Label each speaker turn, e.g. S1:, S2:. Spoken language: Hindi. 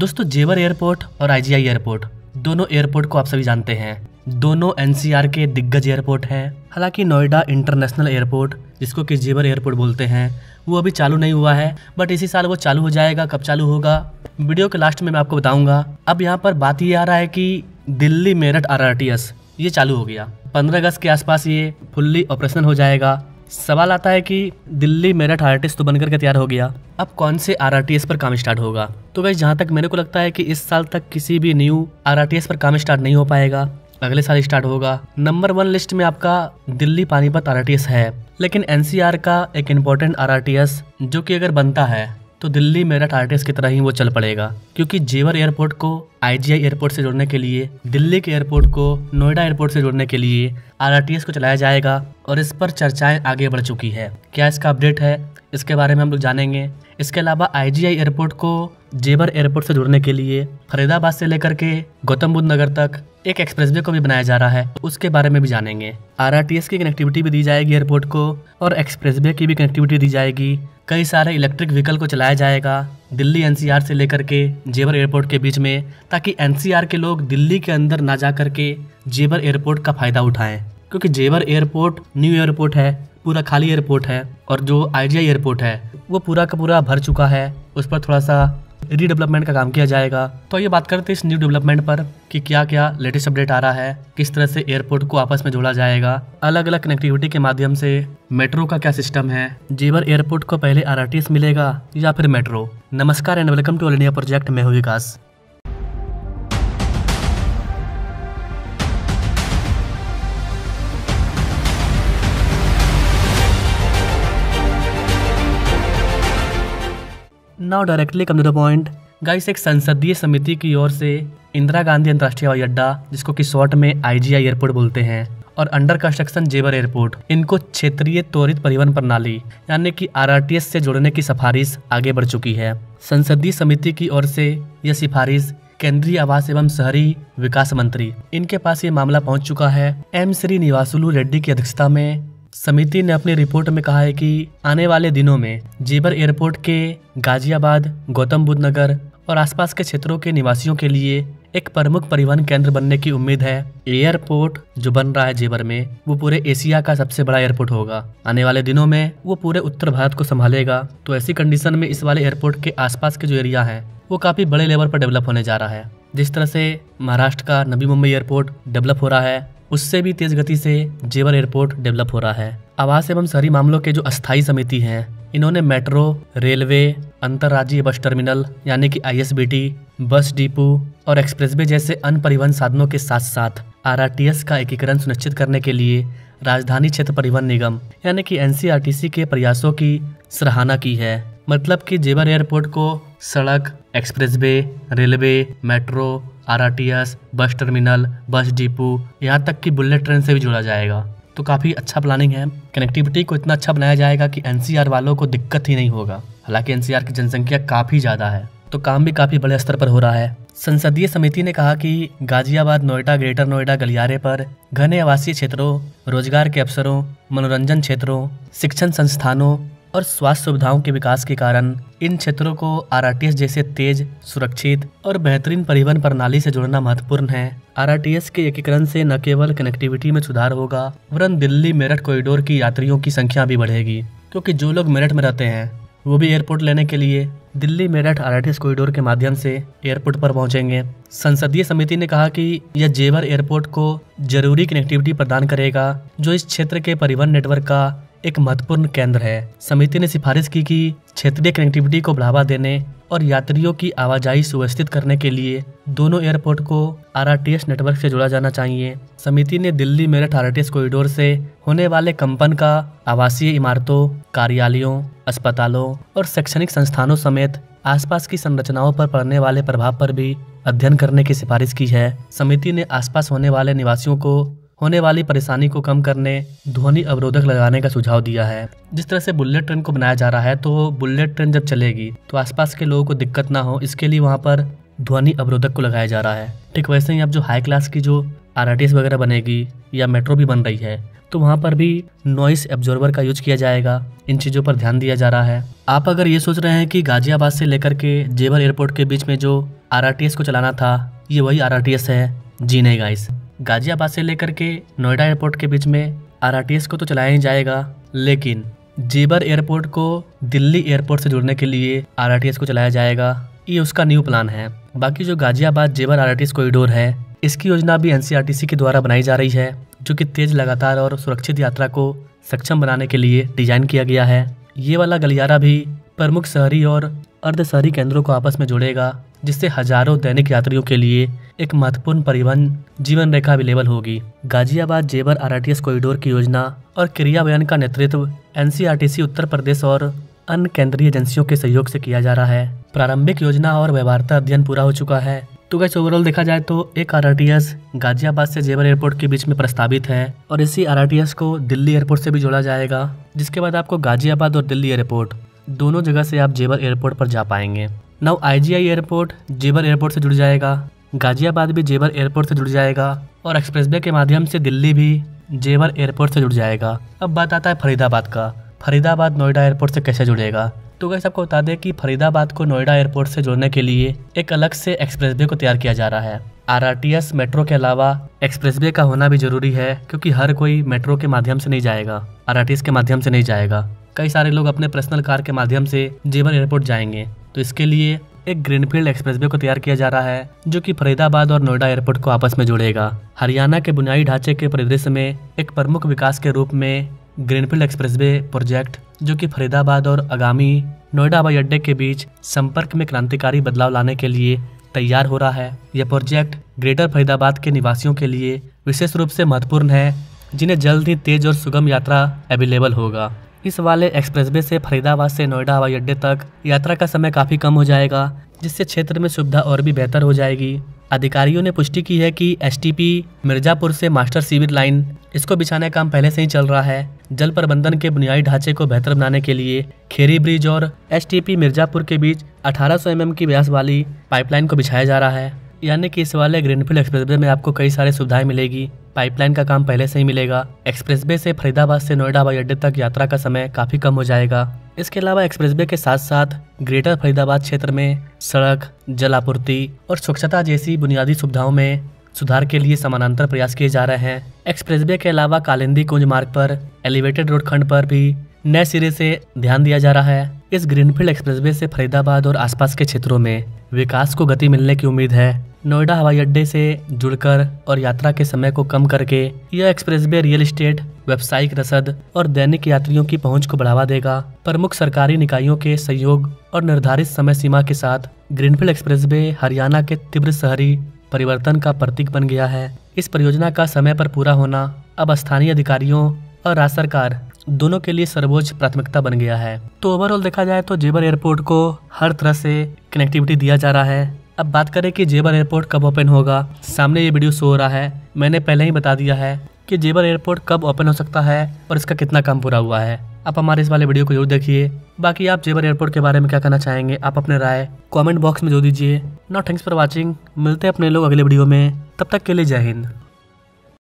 S1: दोस्तों जेवर एयरपोर्ट और आईजीआई एयरपोर्ट दोनों एयरपोर्ट को आप सभी जानते हैं। दोनों एनसीआर के दिग्गज एयरपोर्ट हैं। हालांकि नोएडा इंटरनेशनल एयरपोर्ट, जिसको कि जेवर एयरपोर्ट बोलते हैं, वो अभी चालू नहीं हुआ है, बट इसी साल वो चालू हो जाएगा। कब चालू होगा वीडियो के लास्ट में मैं आपको बताऊंगा। अब यहाँ पर बात ये आ रहा है कि दिल्ली मेरठ आरआरटीएस ये चालू हो गया। 15 अगस्त के आसपास ये फुल्ली ऑपरेशनल हो जाएगा। सवाल आता है कि दिल्ली मेरठ आरआरटीएस तो बनकर के तैयार हो गया, अब कौन से आरआरटीएस पर काम स्टार्ट होगा। तो गाइस जहाँ तक मेरे को लगता है कि इस साल तक किसी भी न्यू आरआरटीएस पर काम स्टार्ट नहीं हो पाएगा, अगले साल स्टार्ट होगा। नंबर 1 लिस्ट में आपका दिल्ली पानीपत आरआरटीएस है, लेकिन एनसीआर का एक इम्पोर्टेंट आरआरटीएस जो कि अगर बनता है तो दिल्ली मेरठ आरआरटीएस की तरह ही वो चल पड़ेगा, क्योंकि जेवर एयरपोर्ट को आईजीआई एयरपोर्ट से जोड़ने के लिए, दिल्ली के एयरपोर्ट को नोएडा एयरपोर्ट से जोड़ने के लिए आरआरटीएस को चलाया जाएगा और इस पर चर्चाएं आगे बढ़ चुकी है। क्या इसका अपडेट है, इसके बारे में हम लोग जानेंगे। इसके अलावा आईजीआई एयरपोर्ट को जेवर एयरपोर्ट से जोड़ने के लिए फरीदाबाद से लेकर के गौतम बुद्ध नगर तक एक एक्सप्रेसवे को भी बनाया जा रहा है, उसके बारे में भी जानेंगे। आरआरटीएस की कनेक्टिविटी भी दी जाएगी एयरपोर्ट को और एक्सप्रेसवे की भी कनेक्टिविटी दी जाएगी। कई सारे इलेक्ट्रिक व्हीकल को चलाया जाएगा दिल्ली एनसीआर से लेकर के जेवर एयरपोर्ट के बीच में, ताकि एनसीआर के लोग दिल्ली के अंदर ना जा करके जेवर एयरपोर्ट का फायदा उठाएं, क्योंकि जेवर एयरपोर्ट न्यू एयरपोर्ट है, पूरा खाली एयरपोर्ट है, और जो आईजीआई एयरपोर्ट है वो पूरा का पूरा भर चुका है। उस पर थोड़ा सा रीडेवलपमेंट का काम किया जाएगा। तो ये बात करते हैं इस न्यू डेवलपमेंट पर कि क्या क्या लेटेस्ट अपडेट आ रहा है, किस तरह से एयरपोर्ट को आपस में जोड़ा जाएगा, अलग अलग कनेक्टिविटी के माध्यम से मेट्रो का क्या सिस्टम है, जेवर एयरपोर्ट को पहले आरआरटीएस मिलेगा या फिर मेट्रो। नमस्कार and welcome to all India project, मैं हूं Vikas. Now directly come to the point guys. एक संसदीय समिति की ओर से इंदिरा गांधी अंतर्राष्ट्रीय हवाई अड्डा, जिसको कि शॉर्ट में आईजीआई एयरपोर्ट बोलते हैं, और अंडर कंस्ट्रक्शन जेवर एयरपोर्ट, इनको क्षेत्रीय त्वरित परिवहन प्रणाली यानी कि आरआरटीएस से जोड़ने की सिफारिश आगे बढ़ चुकी है। संसदीय समिति की ओर से यह सिफारिश केंद्रीय आवास एवं शहरी विकास मंत्री, इनके पास ये मामला पहुंच चुका है। एम श्रीनिवासुलु रेड्डी की अध्यक्षता में समिति ने अपनी रिपोर्ट में कहा है कि आने वाले दिनों में जेवर एयरपोर्ट के गाजियाबाद, गौतम बुद्ध नगर और आसपास के क्षेत्रों के निवासियों के लिए एक प्रमुख परिवहन केंद्र बनने की उम्मीद है। एयरपोर्ट जो बन रहा है जेवर में, वो पूरे एशिया का सबसे बड़ा एयरपोर्ट होगा। आने वाले दिनों में वो पूरे उत्तर भारत को संभालेगा। तो ऐसी कंडीशन में इस वाले एयरपोर्ट के आसपास के जो एरिया है वो काफी बड़े लेवल पर डेवलप होने जा रहा है। जिस तरह से महाराष्ट्र का नवी मुंबई एयरपोर्ट डेवलप हो रहा है, उससे भी तेज गति से जेवर एयरपोर्ट डेवलप हो रहा है। आवास एवं शहरी मामलों के जो अस्थायी समिति हैं, इन्होंने मेट्रो, रेलवे, अंतर्राज्यीय बस टर्मिनल यानी कि आईएसबीटी, बस डिपो और एक्सप्रेसवे जैसे अन्य परिवहन साधनों के साथ साथ आरआरटीएस का एकीकरण सुनिश्चित करने के लिए राजधानी क्षेत्र परिवहन निगम यानी कि एनसीआरटीसी के प्रयासों की सराहना की है। मतलब कि जेवर एयरपोर्ट को सड़क, expressway, railway, metro, RRTS, bus terminal, bus depot, यहाँ तक कि बुलेट ट्रेन से भी जोड़ा जाएगा। तो काफ़ी अच्छा प्लानिंग है। कनेक्टिविटी को इतना अच्छा बनाया जाएगा कि एनसीआर वालों को दिक्कत ही नहीं होगा। हालांकि एनसीआर की जनसंख्या काफ़ी ज़्यादा है, तो काम भी काफ़ी बड़े स्तर पर हो रहा है। संसदीय समिति ने कहा कि गाजियाबाद, नोएडा, ग्रेटर नोएडा गलियारे पर घने आवासीय क्षेत्रों, रोजगार के अवसरों, मनोरंजन क्षेत्रों, शिक्षण संस्थानों और स्वास्थ्य सुविधाओं के विकास के कारण इन क्षेत्रों को आरआरटीएस जैसे तेज, सुरक्षित और बेहतरीन परिवहन प्रणाली से जोड़ना महत्वपूर्ण है। आरआरटीएस के एकीकरण से न केवल कनेक्टिविटी में सुधार होगा, वरन दिल्ली मेरठ कॉरिडोर की यात्रियों की संख्या भी बढ़ेगी, क्योंकि जो लोग मेरठ में रहते हैं वो भी एयरपोर्ट लेने के लिए दिल्ली मेरठ आरआरटीएस कॉरिडोर के माध्यम से एयरपोर्ट पर पहुंचेंगे। संसदीय समिति ने कहा कि यह जेवर एयरपोर्ट को जरूरी कनेक्टिविटी प्रदान करेगा, जो इस क्षेत्र के परिवहन नेटवर्क का एक महत्वपूर्ण केंद्र है। समिति ने सिफारिश की कि क्षेत्रीय कनेक्टिविटी को बढ़ावा देने और यात्रियों की आवाजाही सुव्यवस्थित करने के लिए दोनों एयरपोर्ट को आरआरटीएस नेटवर्क से जोड़ा जाना चाहिए। समिति ने दिल्ली मेरठ आरआरटीएस कॉरिडोर से होने वाले कंपन का आवासीय इमारतों, कार्यालयों, अस्पतालों और शैक्षणिक संस्थानों समेत आसपास की संरचनाओं पर पड़ने वाले प्रभाव पर भी अध्ययन करने की सिफारिश की है। समिति ने आसपास होने वाले निवासियों को होने वाली परेशानी को कम करने ध्वनि अवरोधक लगाने का सुझाव दिया है। जिस तरह से बुलेट ट्रेन को बनाया जा रहा है, तो बुलेट ट्रेन जब चलेगी तो आसपास के लोगों को दिक्कत ना हो, इसके लिए वहाँ पर ध्वनि अवरोधक को लगाया जा रहा है। ठीक वैसे ही अब जो हाई क्लास की जो आरआरटीएस वगैरह बनेगी या मेट्रो भी बन रही है, तो वहाँ पर भी नॉइस एब्जॉर्बर का यूज किया जाएगा। इन चीज़ों पर ध्यान दिया जा रहा है। आप अगर ये सोच रहे हैं कि गाजियाबाद से लेकर के जेवर एयरपोर्ट के बीच में जो RRTS को चलाना था ये वही RRTS है, जी नहीं गाइस। गाजियाबाद से लेकर के नोएडा एयरपोर्ट के बीच में RRTS को तो चलाया ही जाएगा, लेकिन जेवर एयरपोर्ट को दिल्ली एयरपोर्ट से जोड़ने के लिए RRTS को चलाया जाएगा। ये उसका न्यू प्लान है। बाकी जो गाजियाबाद जेवर RRTS कॉरिडोर है इसकी योजना भी NCRTC के द्वारा बनाई जा रही है, जो कि तेज, लगातार और सुरक्षित यात्रा को सक्षम बनाने के लिए डिजाइन किया गया है। ये वाला गलियारा भी प्रमुख शहरी और अर्ध शहरी केंद्रों को आपस में जोड़ेगा, जिससे हजारों दैनिक यात्रियों के लिए एक महत्वपूर्ण परिवहन जीवन रेखा अवेलेबल होगी। गाजियाबाद जेवर RRTS कॉरिडोर की योजना और क्रियान्वयन का नेतृत्व NCRTC उत्तर प्रदेश और अन्य केंद्रीय एजेंसियों के सहयोग से किया जा रहा है। प्रारंभिक योजना और व्यवहार्यता अध्ययन पूरा हो चुका है। तो गाइस ओवरऑल देखा जाए तो एक RRTS गाजियाबाद से जेवर एयरपोर्ट के बीच में प्रस्तावित है और इसी RRTS को दिल्ली एयरपोर्ट से भी जोड़ा जाएगा, जिसके बाद आपको गाजियाबाद और दिल्ली एयरपोर्ट दोनों जगह से आप जेवर एयरपोर्ट पर जा पाएंगे। नाउ IGI एयरपोर्ट जेवर एयरपोर्ट से जुड़ जाएगा, गाजियाबाद भी जेवर एयरपोर्ट से जुड़ जाएगा और एक्सप्रेसवे के माध्यम से दिल्ली भी जेवर एयरपोर्ट से जुड़ जाएगा। अब बात आता है फरीदाबाद का। फरीदाबाद नोएडा एयरपोर्ट से कैसे जुड़ेगा? तो गाइस आपको बता दें कि फरीदाबाद को नोएडा एयरपोर्ट से जोड़ने के लिए एक अलग से एक्सप्रेसवे को तैयार किया जा रहा है। RRTS मेट्रो के अलावा एक्सप्रेसवे का होना भी जरूरी है, क्योंकि हर कोई मेट्रो के माध्यम से नहीं जाएगा, RRTS के माध्यम से नहीं जाएगा। कई सारे लोग अपने पर्सनल कार के माध्यम से जेवर एयरपोर्ट जाएंगे, तो इसके लिए एक ग्रीनफील्ड एक्सप्रेसवे को तैयार किया जा रहा है, जो कि फरीदाबाद और नोएडा एयरपोर्ट को आपस में जोड़ेगा। हरियाणा के बुनियादी ढांचे के परिदृश्य में एक प्रमुख विकास के रूप में ग्रीनफील्ड एक्सप्रेसवे प्रोजेक्ट, जो कि फरीदाबाद और आगामी नोएडा हवाई अड्डे के बीच संपर्क में क्रांतिकारी बदलाव लाने के लिए तैयार हो रहा है। यह प्रोजेक्ट ग्रेटर फरीदाबाद के निवासियों के लिए विशेष रूप से महत्वपूर्ण है, जिन्हें जल्द ही तेज और सुगम यात्रा अवेलेबल होगा। इस वाले एक्सप्रेसवे से फरीदाबाद से नोएडा हवाई अड्डे तक यात्रा का समय काफ़ी कम हो जाएगा, जिससे क्षेत्र में सुविधा और भी बेहतर हो जाएगी। अधिकारियों ने पुष्टि की है कि STP मिर्जापुर से मास्टर सीवर लाइन इसको बिछाने का काम पहले से ही चल रहा है। जल प्रबंधन के बुनियादी ढांचे को बेहतर बनाने के लिए खेरी ब्रिज और STP मिर्जापुर के बीच 1800 mm की व्यास वाली पाइपलाइन को बिछाया जा रहा है। यानी कि इस वाले ग्रीनफील्ड एक्सप्रेसवे में आपको कई सारी सुविधाएं मिलेगी। पाइपलाइन का काम पहले से ही मिलेगा। एक्सप्रेसवे से फरीदाबाद से नोएडा हवाई अड्डे तक यात्रा का समय काफ़ी कम हो जाएगा। इसके अलावा एक्सप्रेसवे के साथ साथ ग्रेटर फरीदाबाद क्षेत्र में सड़क, जल आपूर्ति और स्वच्छता जैसी बुनियादी सुविधाओं में सुधार के लिए समानांतर प्रयास किए जा रहे हैं। एक्सप्रेसवे के अलावा कालिंदी कुंज मार्ग पर एलिवेटेड रोड खंड पर भी नए सिरे से ध्यान दिया जा रहा है। इस ग्रीनफील्ड एक्सप्रेसवे से फरीदाबाद और आसपास के क्षेत्रों में विकास को गति मिलने की उम्मीद है। नोएडा हवाई अड्डे से जुड़कर और यात्रा के समय को कम करके यह एक्सप्रेसवे रियल एस्टेट, व्यावसायिक रसद और दैनिक यात्रियों की पहुंच को बढ़ावा देगा। प्रमुख सरकारी निकायों के सहयोग और निर्धारित समय सीमा के साथ ग्रीनफील्ड एक्सप्रेसवे हरियाणा के तीव्र शहरी परिवर्तन का प्रतीक बन गया है। इस परियोजना का समय पर पूरा होना अब स्थानीय अधिकारियों और राज्य सरकार दोनों के लिए सर्वोच्च प्राथमिकता बन गया है। तो ओवरऑल देखा जाए तो जेवर एयरपोर्ट को हर तरह से कनेक्टिविटी दिया जा रहा है। अब बात करें कि जेवर एयरपोर्ट कब ओपन होगा, सामने ये वीडियो शो हो रहा है। मैंने पहले ही बता दिया है कि जेवर एयरपोर्ट कब ओपन हो सकता है और इसका कितना काम पूरा हुआ है। आप हमारे इस वाले वीडियो को जरूर देखिए। बाकी आप जेवर एयरपोर्ट के बारे में क्या कहना चाहेंगे, आप अपने राय कमेंट बॉक्स में जो दीजिए। Now thanks for watching. मिलते हैं अपने लोग अगले वीडियो में, तब तक के लिए जय हिंद।